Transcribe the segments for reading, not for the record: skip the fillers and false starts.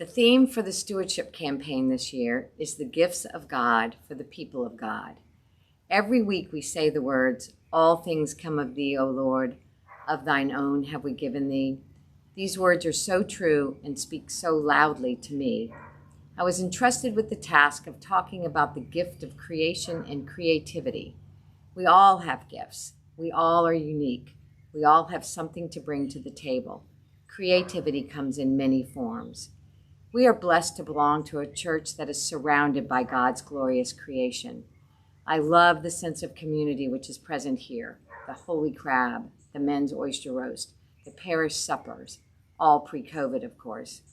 The theme for the stewardship campaign this year is the gifts of God for the people of God. Every week we say the words, "All things come of thee, O Lord, of thine own have we given thee." These words are so true and speak so loudly to me. I was entrusted with the task of talking about the gift of creation and creativity. We all have gifts. We all are unique. We all have something to bring to the table. Creativity comes in many forms. We are blessed to belong to a church that is surrounded by God's glorious creation. I love the sense of community which is present here, the Holy Crab, the men's oyster roast, the parish suppers, all pre-COVID, of course.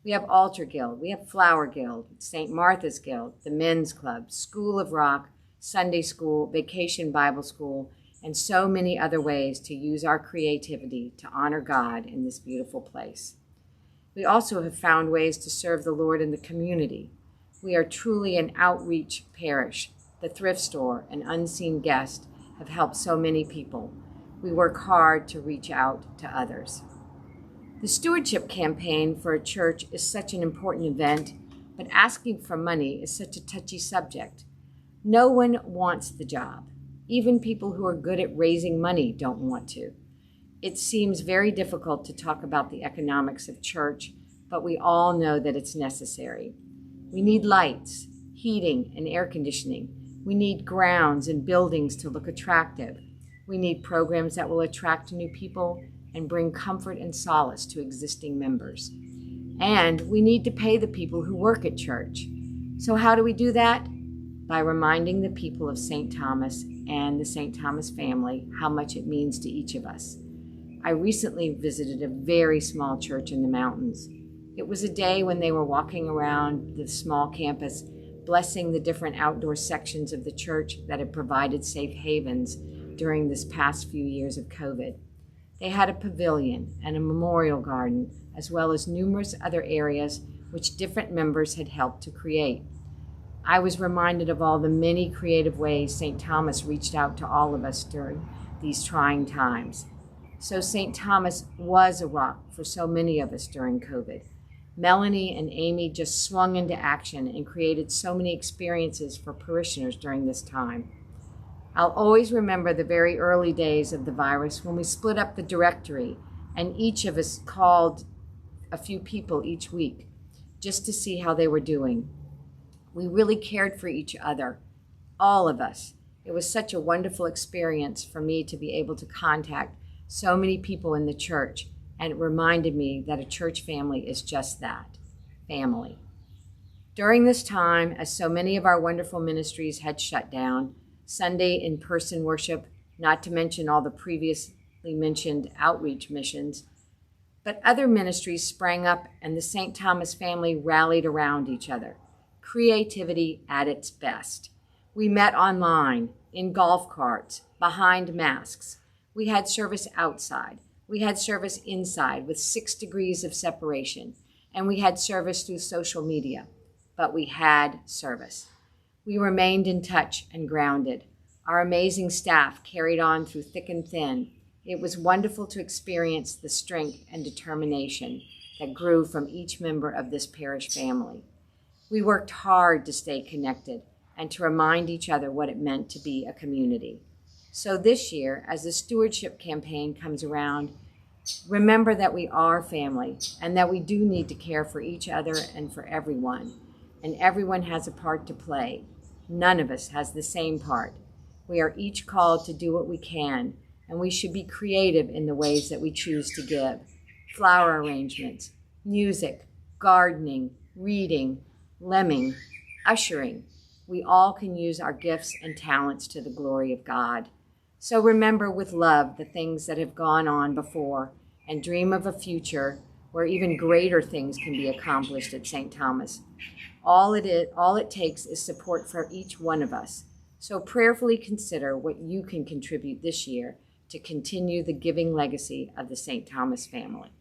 We have Altar Guild, we have Flower Guild, St. Martha's Guild, the Men's Club, School of Rock, Sunday School, Vacation Bible School, and so many other ways to use our creativity to honor God in this beautiful place. We also have found ways to serve the Lord in the community. We are truly an outreach parish. The thrift store and unseen guest have helped so many people. We work hard to reach out to others. The stewardship campaign for a church is such an important event, but asking for money is such a touchy subject. No one wants the job. Even people who are good at raising money don't want to. It seems very difficult to talk about the economics of church, but we all know that it's necessary. We need lights, heating, and air conditioning. We need grounds and buildings to look attractive. We need programs that will attract new people and bring comfort and solace to existing members. And we need to pay the people who work at church. So how do we do that? By reminding the people of St. Thomas and the St. Thomas family how much it means to each of us. I recently visited a very small church in the mountains. It was a day when they were walking around the small campus, blessing the different outdoor sections of the church that had provided safe havens during this past few years of COVID. They had a pavilion and a memorial garden, as well as numerous other areas which different members had helped to create. I was reminded of all the many creative ways St. Thomas reached out to all of us during these trying times. So St. Thomas was a rock for so many of us during COVID. Melanie and Amy just swung into action and created so many experiences for parishioners during this time. I'll always remember the very early days of the virus when we split up the directory and each of us called a few people each week just to see how they were doing. We really cared for each other, all of us. It was such a wonderful experience for me to be able to contact so many people in the church, and it reminded me that a church family is just that, family. During this time, as so many of our wonderful ministries had shut down, Sunday in-person worship, not to mention all the previously mentioned outreach missions, but other ministries sprang up and the St. Thomas family rallied around each other. Creativity at its best. We met online, in golf carts, behind masks. We had service outside. We had service inside with 6 degrees of separation. And we had service through social media. But we had service. We remained in touch and grounded. Our amazing staff carried on through thick and thin. It was wonderful to experience the strength and determination that grew from each member of this parish family. We worked hard to stay connected and to remind each other what it meant to be a community. So this year, as the stewardship campaign comes around, remember that we are family and that we do need to care for each other and for everyone. And everyone has a part to play. None of us has the same part. We are each called to do what we can, and we should be creative in the ways that we choose to give. Flower arrangements, music, gardening, reading, lemming, ushering. We all can use our gifts and talents to the glory of God. So remember with love the things that have gone on before and dream of a future where even greater things can be accomplished at St. Thomas. All it takes is support for each one of us. So prayerfully consider what you can contribute this year to continue the giving legacy of the St. Thomas family.